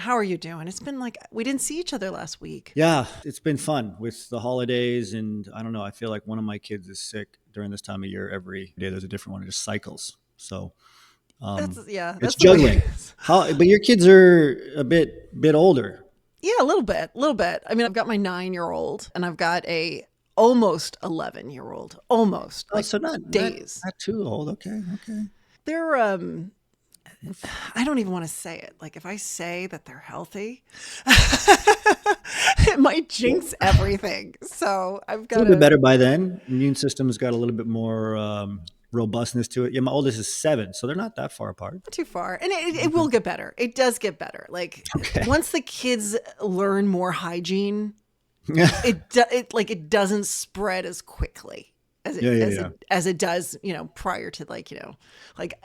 How are you doing? It's been like we didn't see each other last week. Yeah, it's been fun with the holidays, and I don't know. I feel like one of my kids is sick during this time of year. Every day there's a different one. It just cycles. So it's That's the way it juggling. is. How? But your kids are a bit older. Yeah, a little bit. I mean, I've got my 9-year-old and I've got a almost 11-year-old, almost Oh, like so not days. not too old. Okay, okay. They're I don't even want to say it. Like if I say that they're healthy, it might jinx everything. So I've A got little bit to better by then. Immune system's got a little bit more robustness to it. Yeah, my oldest is 7, so they're not that far apart. not too far, and it will get better. It does get better. Like Okay. once the kids learn more hygiene, Yeah, it doesn't spread as quickly as it yeah, yeah, as yeah. it as it does, prior to like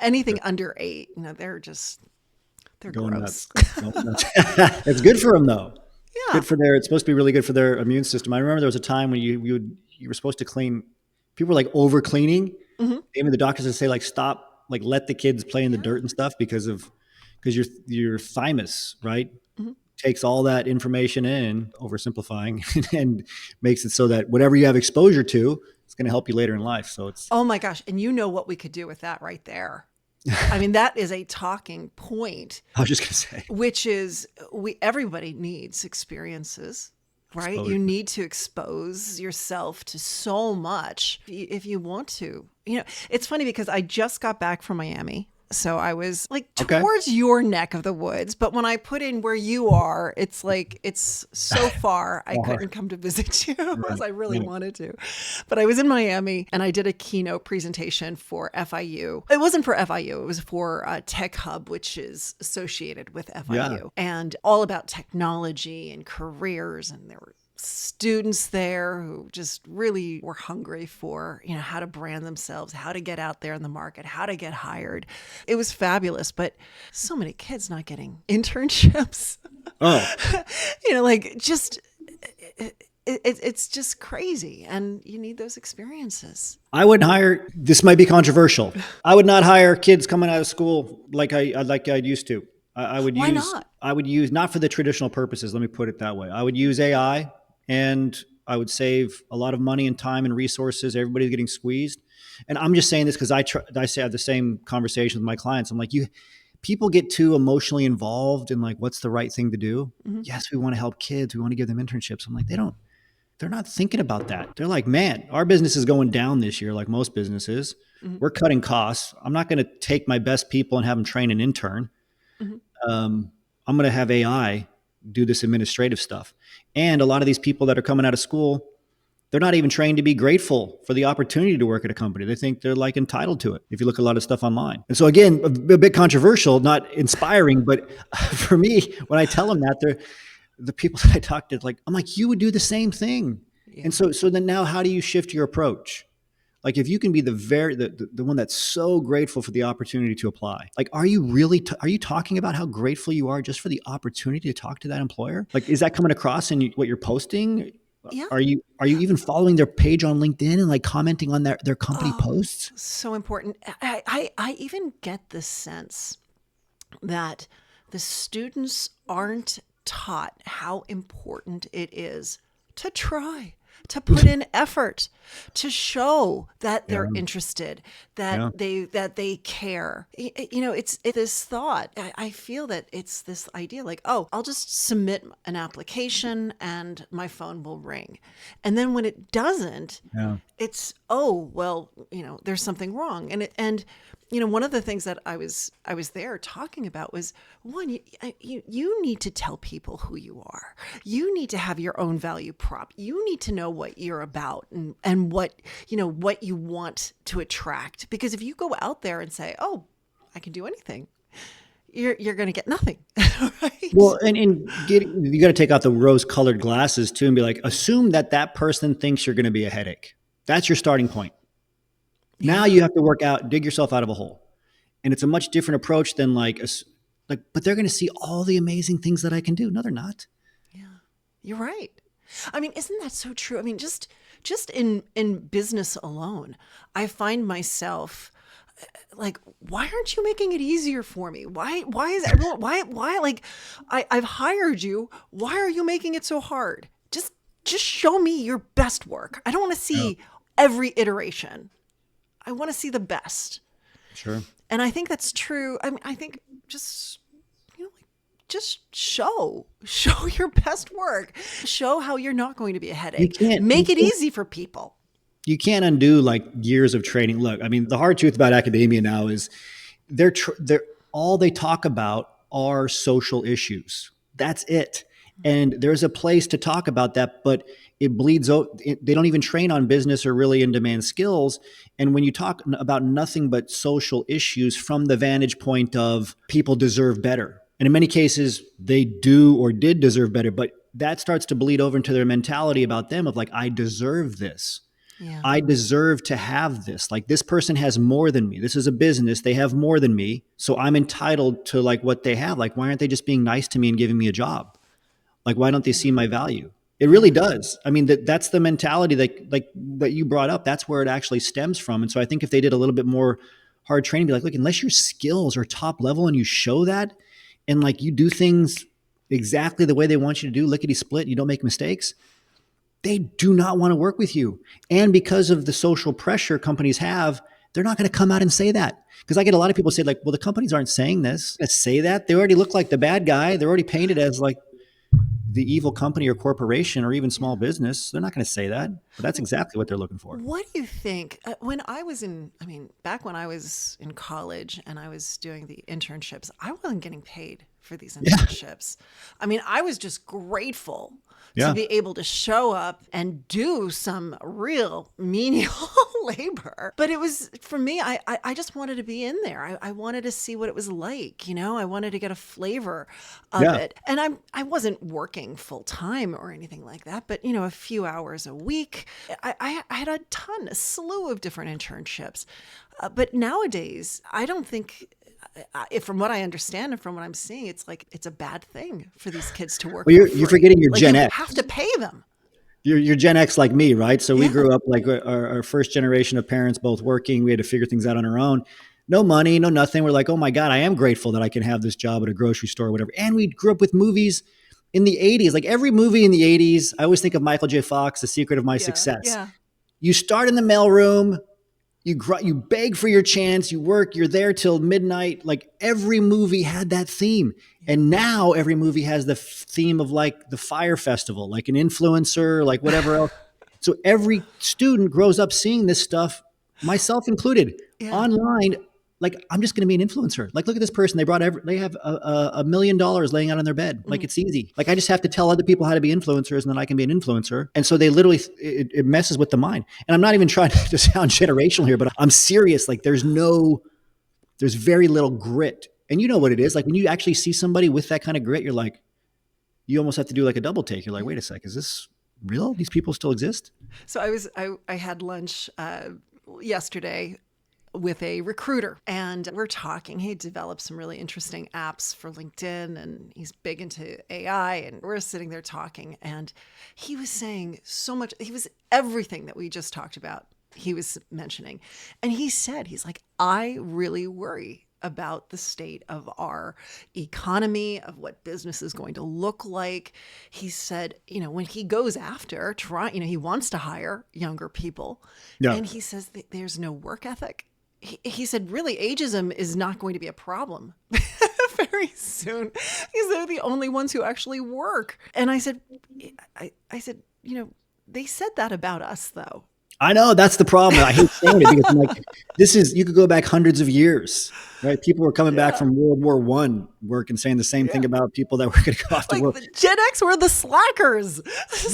anything under 8, they're Going gross. nuts. Going nuts. It's good for them though. Yeah. Good for their. It's supposed to be really good for their immune system. I remember there was a time when you were supposed to clean. People were like over cleaning. Hmm. Even the doctors would say like stop, like let the kids play in the Yeah. dirt and stuff because your thymus right Hmm. takes all that information in, oversimplifying, and makes it so that whatever you have exposure to, it's going to help you later in life. So it's. Oh my gosh. And you know what we could do with that right there. I mean, that is a talking point, I was just going to say which is everybody needs experiences, right? You exposure. need to expose yourself to so much if you want to. It's funny because I just got back from Miami. So I was like Okay. towards your neck of the woods, but when I put in where you are, it's like it's so far I Far. couldn't come to visit you as Right. I really Right. wanted to. But I was in Miami and I did a keynote presentation for FIU. It wasn't for FIU, it was for Tech Hub, which is associated with Yeah. FIU, and all about technology and careers. And there were students there who just really were hungry for, how to brand themselves, how to get out there in the market, how to get hired. It was fabulous, but so many kids not getting internships. Oh, Like just it's just crazy, and you need those experiences. I wouldn't hire. This might be controversial. I would not hire kids coming out of school like I'd used to. I would Why use not? I would use not for the traditional purposes. Let me put it that way. I would use AI, and I would save a lot of money and time and resources. Everybody's getting squeezed, and I'm just saying this because I say I have the same conversation with my clients. I'm like, people get too emotionally involved in like what's the right thing to do. Hmm. Yes, we want to help kids. We want to give them internships. I'm like, they're not thinking about that. They're like, man, our business is going down this year, like most businesses. Hmm. We're cutting costs. I'm not going to take my best people and have them train an intern. Hmm. I'm going to have AI do this administrative stuff. And a lot of these people that are coming out of school, they're not even trained to be grateful for the opportunity to work at a company. They think they're like entitled to it if you look at a lot of stuff online. And so again, a bit controversial, not inspiring, but for me, when I tell them that, the people that I talk to, like, I'm like, you would do the same thing. And Yeah. so then now how do you shift your approach? Like if you can be the one that's so grateful for the opportunity to apply, like, are you really, are you talking about how grateful you are just for the opportunity to talk to that employer? Like, is that coming across in what you're posting? Yeah. Are you even following their page on LinkedIn and like commenting on their company Oh, posts? so important. I even get the sense that the students aren't taught how important it is to try, to put in effort, to show that Yeah, they're interested, yeah, that they care. It's this thought. I feel that it's this idea like, oh, I'll just submit an application and my phone will ring. And then when it doesn't, yeah. it's, oh, well, there's something wrong. And one of the things that I was there talking about was, one, you need to tell people who you are. You need to have your own value prop. You need to know what you're about and what you want to attract. Because if you go out there and say, oh, I can do anything, you're going to get nothing. Right? Well, you got to take out the rose-colored glasses too, and be like, assume that person thinks you're going to be a headache. That's your starting point. Now Yeah. you have to dig yourself out of a hole, and it's a much different approach than but they're going to see all the amazing things that I can do. No, they're not. Yeah. You're right. I mean, isn't that so true? I mean, just in business alone, I find myself like, why aren't you making it easier for me? Why is everyone, like, I've hired you. Why are you making it so hard? Just show me your best work. I don't want to Yeah, see every iteration. I want to see the best. sure. And I think that's true. I mean, I think just, like, just show your best work. Show how you're not going to be a You headache. can't, you Make it can't, easy for people. you can't undo like years of training. Look, I mean, the hard truth about academia now is they're all they talk about are social issues. That's it. And there's a place to talk about that, but it bleeds out. They don't even train on business or really in demand skills. And when you talk about nothing but social issues from the vantage point of people deserve better, and in many cases they do or did deserve better, but that starts to bleed over into their mentality about them of like, I deserve this. Yeah. I deserve to have this. Like this person has more than me. This is a business. They have more than me. So I'm entitled to like what they have. Like, why aren't they just being nice to me and giving me a job? Like, why don't they see my value? It really does. I mean, that's the mentality that you brought up. That's where it actually stems from. And so I think if they did a little bit more hard training, be like, look, unless your skills are top level and you show that and like you do things exactly the way they want you to do, lickety split, you don't make mistakes, they do not want to work with you. And because of the social pressure companies have, they're not going to come out and say that. Because I get a lot of people say like, well, the companies aren't saying this. They say that. They already look like the bad guy. They're already painted as like the evil company or corporation or even small business. They're not going to say that. But that's exactly what they're looking for. What do you think? When I was back when I was in college and I was doing the internships, I wasn't getting paid for these internships. I mean, I was just grateful to Yeah. be able to show up and do some real menial labor. But it was, for me, I just wanted to be in there. I wanted to see what it was like, I wanted to get a flavor of Yeah. it. And I wasn't working full time or anything like that, but, a few hours a week. I had a slew of different internships. But nowadays, I don't think, from what I understand and from what I'm seeing, it's like it's a bad thing for these kids to work. Well, for you're free. forgetting your Like, Gen you X. have to pay them. You're Gen X like me, right? So we Yeah. grew up like our first generation of parents both working. We had to figure things out on our own. No money, no nothing. We're like, oh my God, I am grateful that I can have this job at a grocery store or whatever. And we grew up with movies in the 80s. Like every movie in the 80s, I always think of Michael J. Fox, The Secret of My Yeah. Success. Yeah. You start in the mailroom, you beg for your chance, you work, you're there till midnight. Like every movie had that theme. And now every movie has the theme of like the fire festival, like an influencer, like whatever else. So every student grows up seeing this stuff, myself included, Yeah. online. Like I'm just going to be an influencer. Like look at this person. They have $1 million laying out on their bed. Like it's easy. Like I just have to tell other people how to be influencers, and then I can be an influencer. And so they literally it messes with the mind. And I'm not even trying to sound generational here, but I'm serious. Like there's very little grit. And you know what it is. Like when you actually see somebody with that kind of grit, you're like, you almost have to do like a double take. You're like, wait a sec, is this real? These people still exist? So I had lunch yesterday with a recruiter, and we're talking. He developed some really interesting apps for LinkedIn, and he's big into AI, and we're sitting there talking, and he was saying so much. He was everything that we just talked about. He was mentioning, and he's like, I really worry about the state of our economy, of what business is going to look like. He said, when he goes after he wants to hire younger people, Yeah. and he says that there's no work ethic. He said, really, ageism is not going to be a problem very soon because they're the only ones who actually work. And I said, they said that about us, though. I know that's the problem. I hate saying it because I'm like, you could go back hundreds of years, right? People were coming back from World War I work and saying the same thing about people that were going to go off to Like war. the Gen X were the slackers.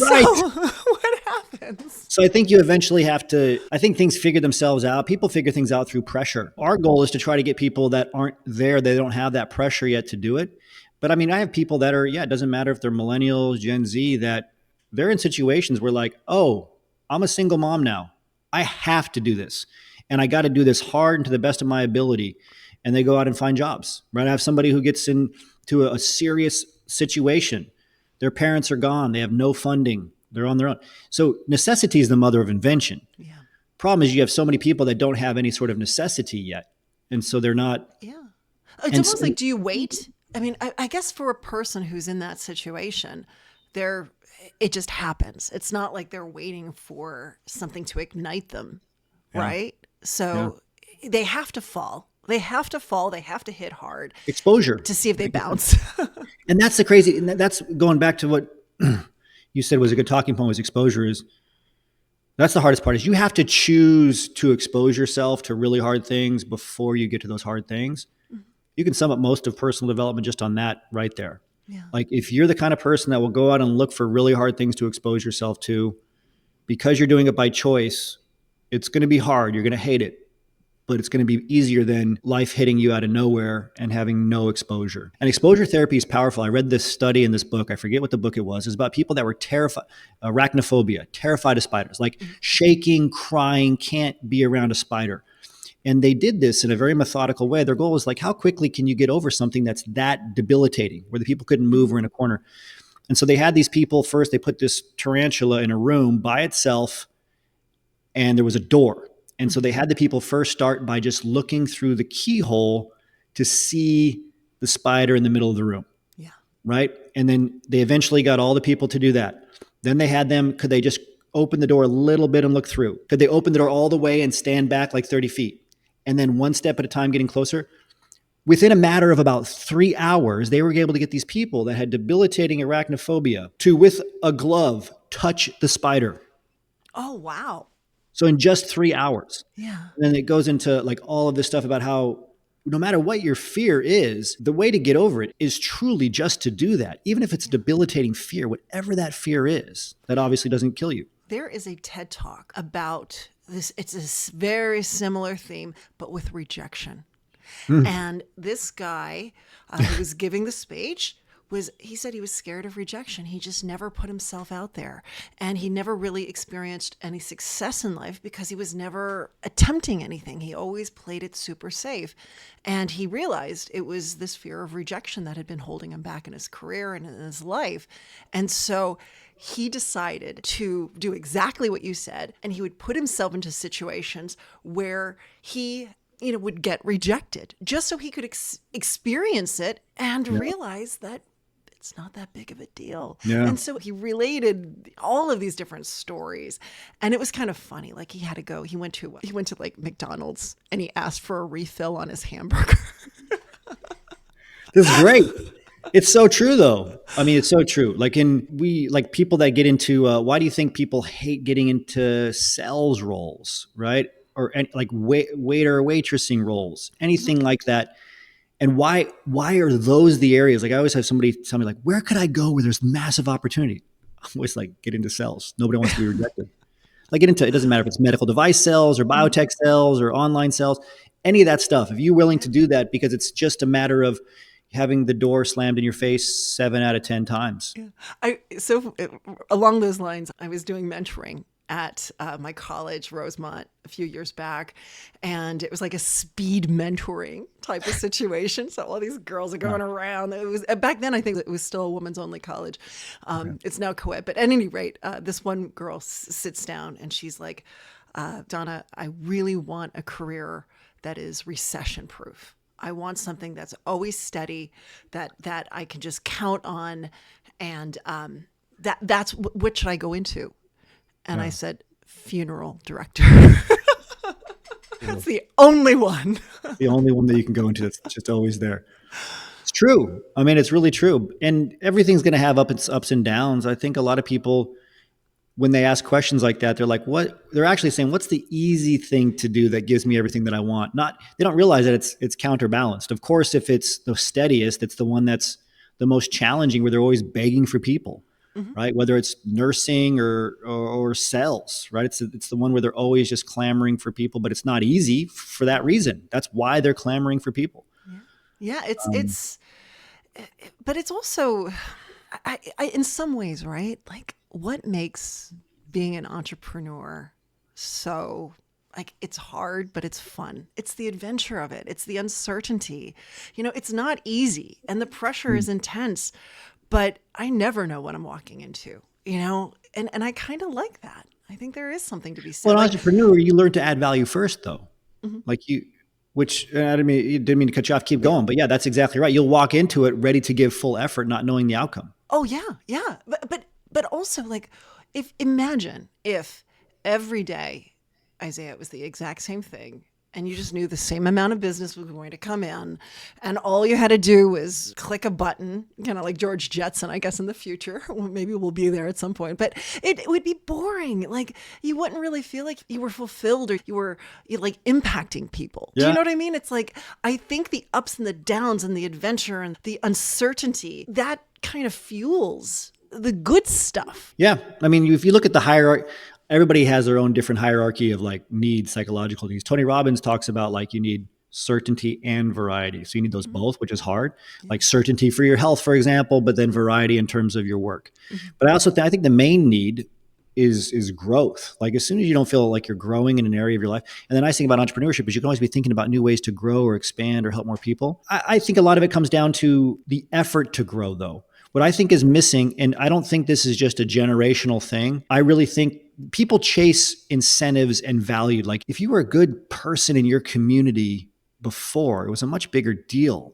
Right. So what happens? So I think you eventually have to, I think things figure themselves out. People figure things out through pressure. Our goal is to try to get people that aren't there, they don't have that pressure yet to do it. But I mean, I have people that are, it doesn't matter if they're millennials, Gen Z, that they're in situations where like, oh, I'm a single mom now. I have to do this. And I got to do this hard and to the best of my ability. And they go out and find jobs, right? I have somebody who gets into a serious situation. Their parents are gone. They have no funding. They're on their own. So necessity is the mother of invention. Yeah. Problem is you have so many people that don't have any sort of necessity yet. And so they're not, Yeah. It's and almost so, like, do you wait? I mean, I guess for a person who's in that situation, they're, it just happens. It's not like they're waiting for something to ignite them, yeah, right? yeah. So they have to fall. They have to fall. They have to hit hard Exposure. to see if they Like you said. bounce. And that's the crazy, and that's going back to what you said was a good talking point was exposure is that's the hardest part is you have to choose to expose yourself to really hard things before you get to those hard things. You can sum up most of personal development just on that right there. Yeah. Like if you're the kind of person that will go out and look for really hard things to expose yourself to because you're doing it by choice, it's going to be hard. You're going to hate it, but it's going to be easier than life hitting you out of nowhere and having no exposure. And exposure therapy is powerful. I read this study in this book. I forget what the book it was. It's about people that were terrified, arachnophobia, terrified of spiders, like shaking, crying, can't be around a spider. And they did this in a very methodical way. Their goal was like, how quickly can you get over something that's that debilitating, where the people couldn't move or in a corner? And so they had these people first, they put this tarantula in a room by itself, and there was a door. And so they had the people first start by just looking through the keyhole to see the spider in the middle of the room, Yeah. right? And then they eventually got all the people to do that. Then they had them, could they just open the door a little bit and look through? Could they open the door all the way and stand back like 30 feet? And then one step at a time getting closer? Within a matter of about 3 hours, they were able to get these people that had debilitating arachnophobia to, with a glove, touch the spider. Oh, wow. So in just 3 hours. Yeah. And then it goes into like all of this stuff about how no matter what your fear is, the way to get over it is truly just to do that. Even if it's debilitating fear, whatever that fear is, that obviously doesn't kill you. There is a TED Talk about this. It's a very similar theme, but with rejection. And this guy who was giving the speech he said he was scared of rejection. He just never put himself out there. And he never really experienced any success in life because he was never attempting anything. He always played it super safe. And he realized it was this fear of rejection that had been holding him back in his career and in his life. And so he decided to do exactly what you said. And he would put himself into situations where he would get rejected just so he could experience it and realize that it's not that big of a deal. Yeah. And so he related all of these different stories, and it was kind of funny. Like he had to go, he went to like McDonald's and he asked for a refill on his hamburger. This is great. It's so true though. I mean, it's so true. Like like people that get into, why do you think people hate getting into sales roles, right? Or like waiter or waitressing roles, anything like that. And why are those the areas? Like I always have somebody tell me like, where could I go where there's massive opportunity? I'm always like, get into sales. Nobody wants to be rejected. Like get into, it doesn't matter if it's medical device sales or biotech sales or online sales, any of that stuff. If you're willing to do that because it's just a matter of having the door slammed in your face 7 out of 10 times. So along those lines, I was doing mentoring at my college, Rosemont, a few years back. And it was like a speed mentoring type of situation. So all these girls are going around. It was back then, I think it was still a women's only college. It's now co-ed. But at any rate, this one girl sits down and she's like, Donna, I really want a career that is recession proof. I want something that's always steady, that I can just count on. And that's what should I go into? And I said, funeral director. That's the only one. The only one that you can go into that's just always there. It's true. I mean, it's really true. And everything's going to have ups and downs. I think a lot of people, when they ask questions like that, they're like, what? They're actually saying, what's the easy thing to do that gives me everything that I want? They don't realize that it's counterbalanced. Of course, if it's the steadiest, it's the one that's the most challenging, where they're always begging for people. Right? Whether it's nursing or sales, right? It's the one where they're always just clamoring for people, but it's not easy for that reason. That's why they're clamoring for people. Yeah, but it's also, I in some ways, right? Like what makes being an entrepreneur so, like, it's hard, but it's fun. It's the adventure of it. It's the uncertainty. It's not easy and the pressure is intense, but I never know what I'm walking into, and I kind of like that. I think there is something to be said. Well, an entrepreneur, you learn to add value first though. Like which I didn't mean to cut you off. Keep going, but yeah, that's exactly right. You'll walk into it ready to give full effort, not knowing the outcome. Oh yeah, yeah. But also like if imagine if every day, Isaiah, it was the exact same thing and you just knew the same amount of business was going to come in and all you had to do was click a button, kind of like George Jetson, I guess in the future. Well, maybe we'll be there at some point, but it would be boring. Like you wouldn't really feel like you were fulfilled or you like impacting people. Do you Yeah. know what I mean? It's like I think the ups and the downs and the adventure and the uncertainty, that kind of fuels the good stuff. Yeah. I mean, if you look at the hierarchy, everybody has their own different hierarchy of like needs, psychological needs. Tony Robbins talks about like you need certainty and variety. So you need those both, which is hard. Like certainty for your health, for example, but then variety in terms of your work. But I think the main need is growth. Like as soon as you don't feel like you're growing in an area of your life. And the nice thing about entrepreneurship is you can always be thinking about new ways to grow or expand or help more people. I think a lot of it comes down to the effort to grow though. What I think is missing, and I don't think this is just a generational thing. I really think people chase incentives and value. Like if you were a good person in your community before, it was a much bigger deal.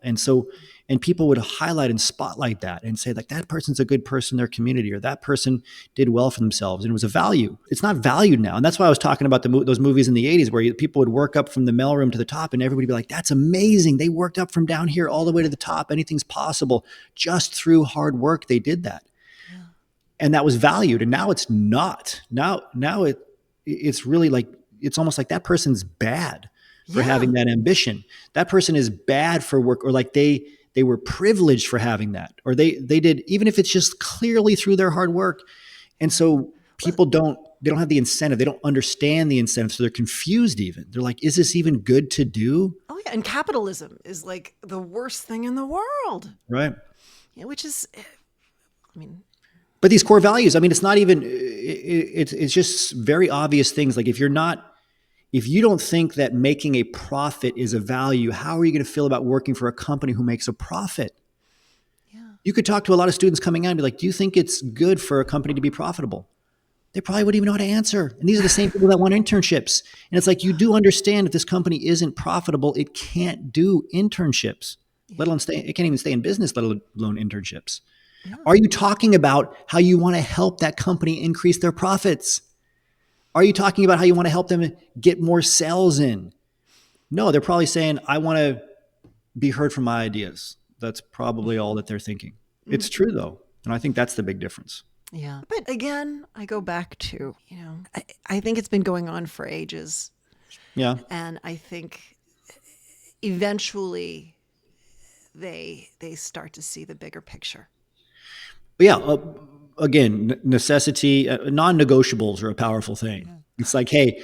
And people would highlight and spotlight that and say like that person's a good person in their community or that person did well for themselves. And it was a value. It's not valued now. And that's why I was talking about those movies in the 80s where people would work up from the mailroom to the top and everybody would be like, that's amazing. They worked up from down here all the way to the top. Anything's possible. Just through hard work, they did that. Yeah. And that was valued. And now it's not. Now it's really like, it's almost like that person's bad for having that ambition. That person is bad for work, or like they were privileged for having that, or they did, even if it's just clearly through their hard work. And so people don't have the incentive. They don't understand the incentive. So they're confused even. They're like, is this even good to do? Oh yeah. And capitalism is like the worst thing in the world. Right. Yeah, which is, I mean, but these core values, I mean, it's not even, it's just very obvious things. Like if you don't think that making a profit is a value, how are you going to feel about working for a company who makes a profit? Yeah. You could talk to a lot of students coming out and be like, do you think it's good for a company to be profitable? They probably wouldn't even know how to answer. And these are the same people that want internships. And it's like, you do understand if this company isn't profitable, it can't do internships, let alone it can't even stay in business, let alone internships. Yeah. Are you talking about how you want to help that company increase their profits? Are you talking about how you want to help them get more sales in? No, they're probably saying, I want to be heard for my ideas. That's probably all that they're thinking. Mm-hmm. It's true though. And I think that's the big difference. Yeah. But again, I go back to, I think it's been going on for ages. Yeah. And I think eventually they start to see the bigger picture. But yeah. Again, necessity, non-negotiables are a powerful thing. Yeah. It's like, hey,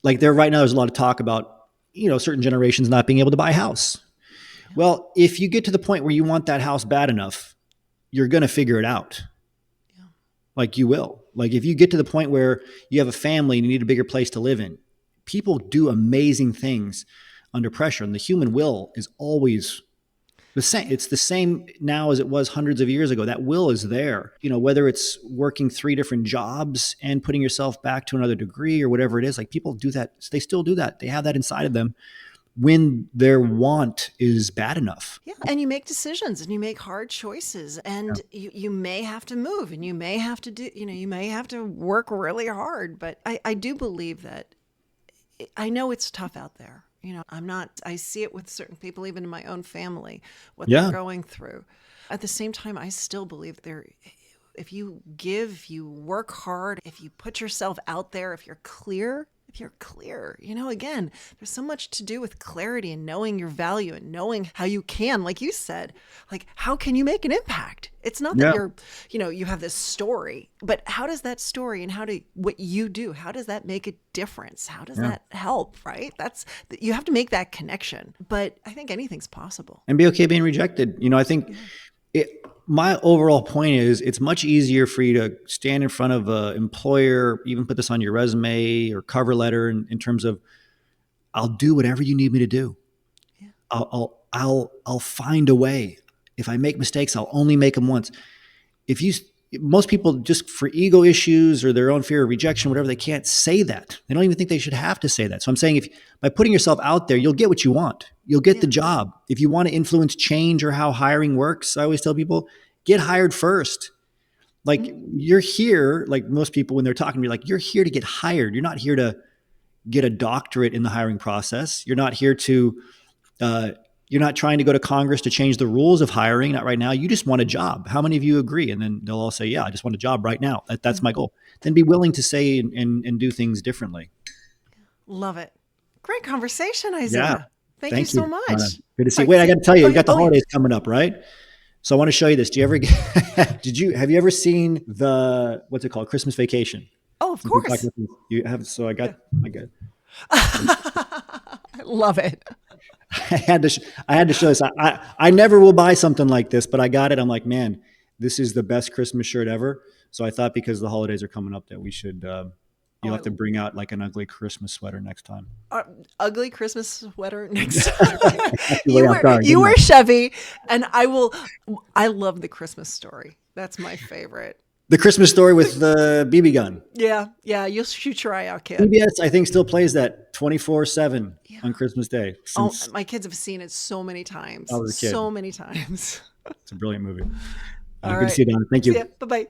like right now, there's a lot of talk about, certain generations not being able to buy a house. Yeah. Well, if you get to the point where you want that house bad enough, you're going to figure it out. Yeah. Like you will. Like if you get to the point where you have a family and you need a bigger place to live in, people do amazing things under pressure. And the human will is always the same. It's the same now as it was hundreds of years ago. That will is there. Whether it's working 3 different jobs and putting yourself back to another degree or whatever it is, like people do that. They still do that. They have that inside of them when their want is bad enough. Yeah. And you make decisions and you make hard choices and you may have to move and you may have to do, you may have to work really hard. But I do believe that I know it's tough out there. I see it with certain people, even in my own family, what they're going through. At the same time, I still believe if you give, if you work hard, if you put yourself out there, if you're clear, again, there's so much to do with clarity and knowing your value and knowing how you can, like you said, like, how can you make an impact? It's not that you have this story, but how does that story and what you do, how does that make a difference? How does that help, right? You have to make that connection, but I think anything's possible. And be okay being rejected. I think my overall point is it's much easier for you to stand in front of an employer, even put this on your resume or cover letter in terms of, I'll do whatever you need me to do. Yeah. I'll find a way. If I make mistakes, I'll only make them once. If you most people, just for ego issues or their own fear of rejection, whatever, they can't say that. They don't even think they should have to say that. So I'm saying, if by putting yourself out there, you'll get what you want. You'll get the Yeah. job. If you want to influence change or how hiring works, I always tell people, get hired first. Like, Mm. you're here, like most people when they're talking to me, like, you're here to get hired. You're not here to get a doctorate in the hiring process. You're not here to uh, you're not trying to go to Congress to change the rules of hiring. Not right now. You just want a job. How many of you agree? And then they'll all say, yeah, I just want a job right now. That's my Mhm. goal. Then be willing to say and do things differently. Love it. Great conversation, Yeah. Isaiah. Thank you Thank you, so Donna. much. Good to see All you. right, Wait, I see got you. to tell you, Oh you yeah. got the Oh yeah. holidays coming up, right? So I want to show you this. Do you ever get, have you ever seen what's it called? Christmas Vacation? Oh, of Since we talked course. about this, you have, so Yeah. I got, I love it. I had to show this. I never will buy something like this, but I got it. I'm like, man, this is the best Christmas shirt ever. So I thought, because the holidays are coming up, that we should, Oh, you'll have to bring out like an ugly Christmas sweater next time. uh, ugly Christmas sweater next time. Got you way off guard, You didn't I? wear Chevy, and I will. I love the Christmas Story. That's my favorite. The Christmas Story with the BB gun. Yeah, yeah. You'll shoot your eye out, kid. PBS, I think, still plays that 24/7 Yeah. on Christmas Day Oh, since my kids have seen it so many I times. was a kid. So many times. It's a brilliant movie. All Good to right. see you, Don. Thank See ya. you. Bye bye.